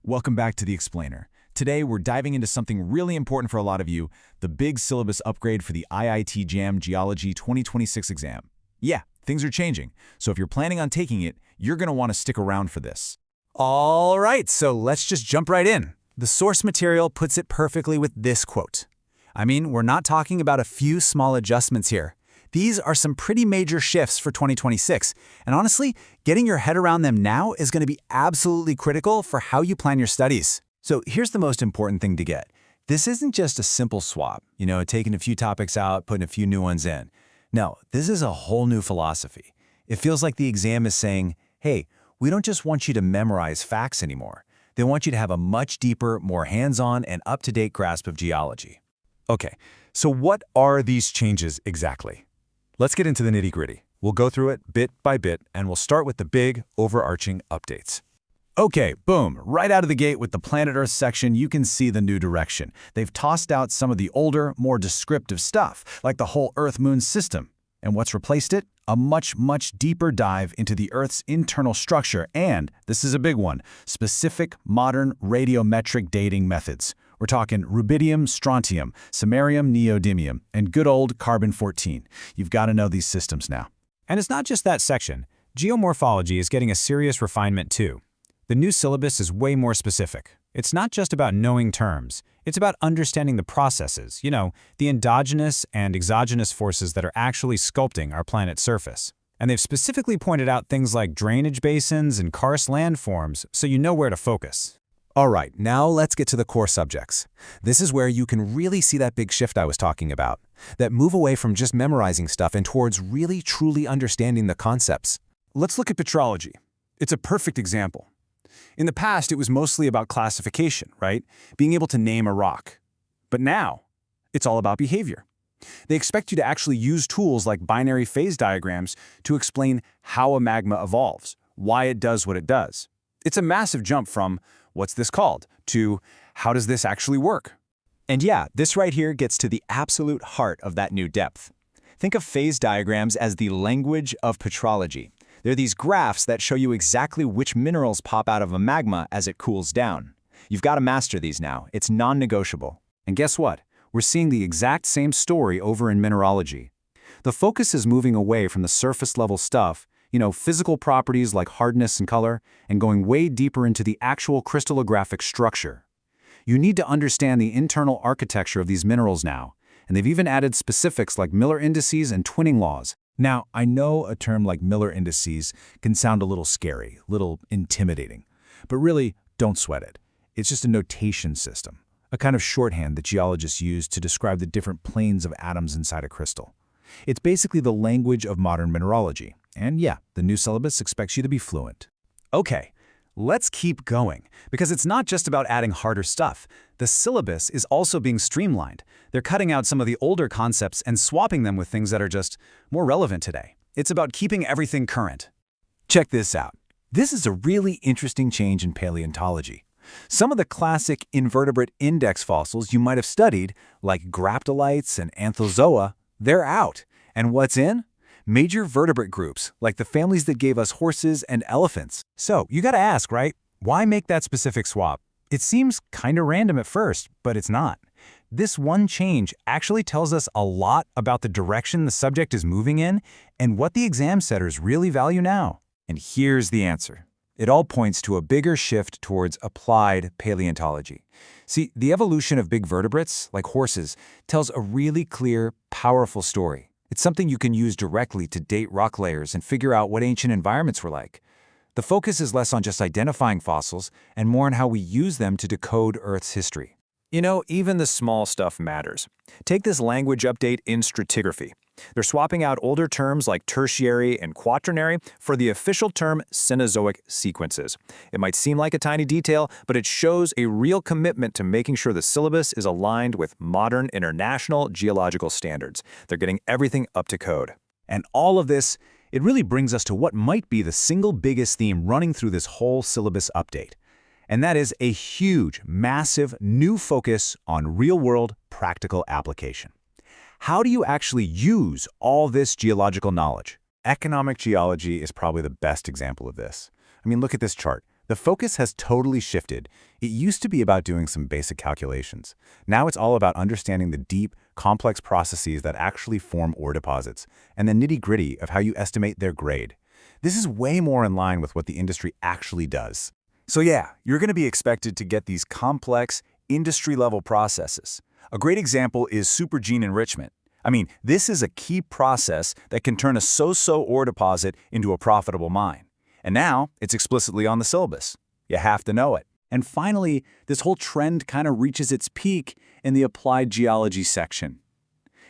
Welcome back to The Explainer. Today, we're diving into something really important for a lot of you, the big syllabus upgrade for the IIT JAM Geology 2026 exam. Yeah, things are changing, so if you're planning on taking it, you're going to want to stick around for this. All right, so let's just jump right in. The source material puts it perfectly with this quote. I mean, we're not talking about a few small adjustments here. These are some pretty major shifts for 2026, and honestly, getting your head around them now is going to be absolutely critical for how you plan your studies. So here's the most important thing to get. This isn't just a simple swap, taking a few topics out, putting a few new ones in. No, this is a whole new philosophy. It feels like the exam is saying, hey, we don't just want you to memorize facts anymore. They want you to have a much deeper, more hands-on and up-to-date grasp of geology. Okay, so what are these changes exactly? Let's get into the nitty-gritty. We'll go through it bit by bit, and we'll start with the big, overarching updates. Okay, boom, right out of the gate with the Planet Earth section, you can see the new direction. They've tossed out some of the older, more descriptive stuff, like the whole Earth-Moon system. And what's replaced it? A much, much deeper dive into the Earth's internal structure and, this is a big one, specific modern radiometric dating methods. We're talking rubidium, strontium, samarium, neodymium, and good old carbon-14. You've got to know these systems now. And it's not just that section. Geomorphology is getting a serious refinement too. The new syllabus is way more specific. It's not just about knowing terms. It's about understanding the processes, the endogenous and exogenous forces that are actually sculpting our planet's surface. And they've specifically pointed out things like drainage basins and karst landforms so you know where to focus. All right, now let's get to the core subjects. This is where you can really see that big shift I was talking about, that move away from just memorizing stuff and towards really truly understanding the concepts. Let's look at petrology. It's a perfect example. In the past, it was mostly about classification, right? Being able to name a rock. But now, it's all about behavior. They expect you to actually use tools like binary phase diagrams to explain how a magma evolves, why it does what it does. It's a massive jump from, what's this called, to, how does this actually work? And yeah, this right here gets to the absolute heart of that new depth. Think of phase diagrams as the language of petrology. They're these graphs that show you exactly which minerals pop out of a magma as it cools down. You've got to master these now. It's non-negotiable. And guess what? We're seeing the exact same story over in mineralogy. The focus is moving away from the surface-level stuff, physical properties like hardness and color, and going way deeper into the actual crystallographic structure. You need to understand the internal architecture of these minerals now, and they've even added specifics like Miller indices and twinning laws. Now, I know a term like Miller indices can sound a little scary, a little intimidating, but really, don't sweat it. It's just a notation system, a kind of shorthand that geologists use to describe the different planes of atoms inside a crystal. It's basically the language of modern mineralogy, and yeah, the new syllabus expects you to be fluent. Okay, let's keep going, because it's not just about adding harder stuff. The syllabus is also being streamlined. They're cutting out some of the older concepts and swapping them with things that are just more relevant today. It's about keeping everything current. Check this out. This is a really interesting change in paleontology. Some of the classic invertebrate index fossils you might have studied, like graptolites and anthozoa, they're out. And what's in? Major vertebrate groups, like the families that gave us horses and elephants. So, you gotta ask, right? Why make that specific swap? It seems kinda random at first, but it's not. This one change actually tells us a lot about the direction the subject is moving in and what the exam setters really value now. And here's the answer. It all points to a bigger shift towards applied paleontology. See, the evolution of big vertebrates, like horses, tells a really clear, powerful story. It's something you can use directly to date rock layers and figure out what ancient environments were like. The focus is less on just identifying fossils and more on how we use them to decode Earth's history. Even the small stuff matters. Take this language update in stratigraphy. They're swapping out older terms like tertiary and quaternary for the official term Cenozoic sequences. It might seem like a tiny detail, but it shows a real commitment to making sure the syllabus is aligned with modern international geological standards. They're getting everything up to code. And all of this, it really brings us to what might be the single biggest theme running through this whole syllabus update. And that is a huge, massive new focus on real-world practical application. How do you actually use all this geological knowledge? Economic geology is probably the best example of this. I mean, look at this chart. The focus has totally shifted. It used to be about doing some basic calculations. Now it's all about understanding the deep, complex processes that actually form ore deposits, and the nitty-gritty of how you estimate their grade. This is way more in line with what the industry actually does. So yeah, you're going to be expected to get these complex, industry-level processes. A great example is supergene enrichment. I mean, this is a key process that can turn a so-so ore deposit into a profitable mine. And now, it's explicitly on the syllabus. You have to know it. And finally, this whole trend kind of reaches its peak in the applied geology section.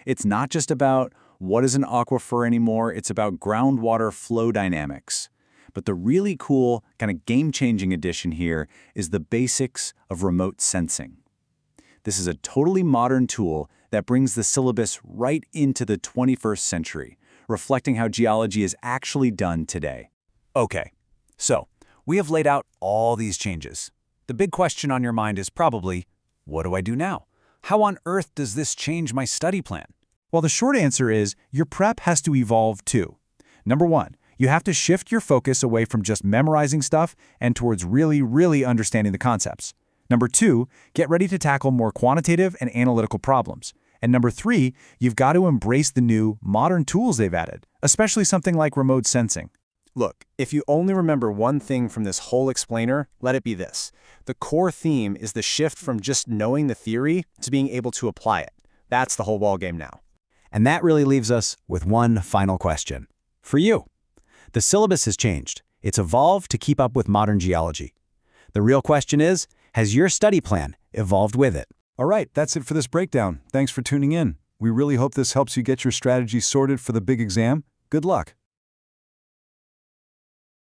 It's not just about what is an aquifer anymore, it's about groundwater flow dynamics. But the really cool, kind of game-changing addition here is the basics of remote sensing. This is a totally modern tool that brings the syllabus right into the 21st century, reflecting how geology is actually done today. Okay, so we have laid out all these changes. The big question on your mind is probably, what do I do now? How on earth does this change my study plan? Well, the short answer is your prep has to evolve too. Number one, you have to shift your focus away from just memorizing stuff and towards really understanding the concepts. Number two, get ready to tackle more quantitative and analytical problems. And number three, you've got to embrace the new, modern tools they've added, especially something like remote sensing. Look, if you only remember one thing from this whole explainer, let it be this. The core theme is the shift from just knowing the theory to being able to apply it. That's the whole ballgame now. And that really leaves us with one final question. For you, the syllabus has changed. It's evolved to keep up with modern geology. The real question is, has your study plan evolved with it? All right, that's it for this breakdown. Thanks for tuning in. We really hope this helps you get your strategy sorted for the big exam. Good luck.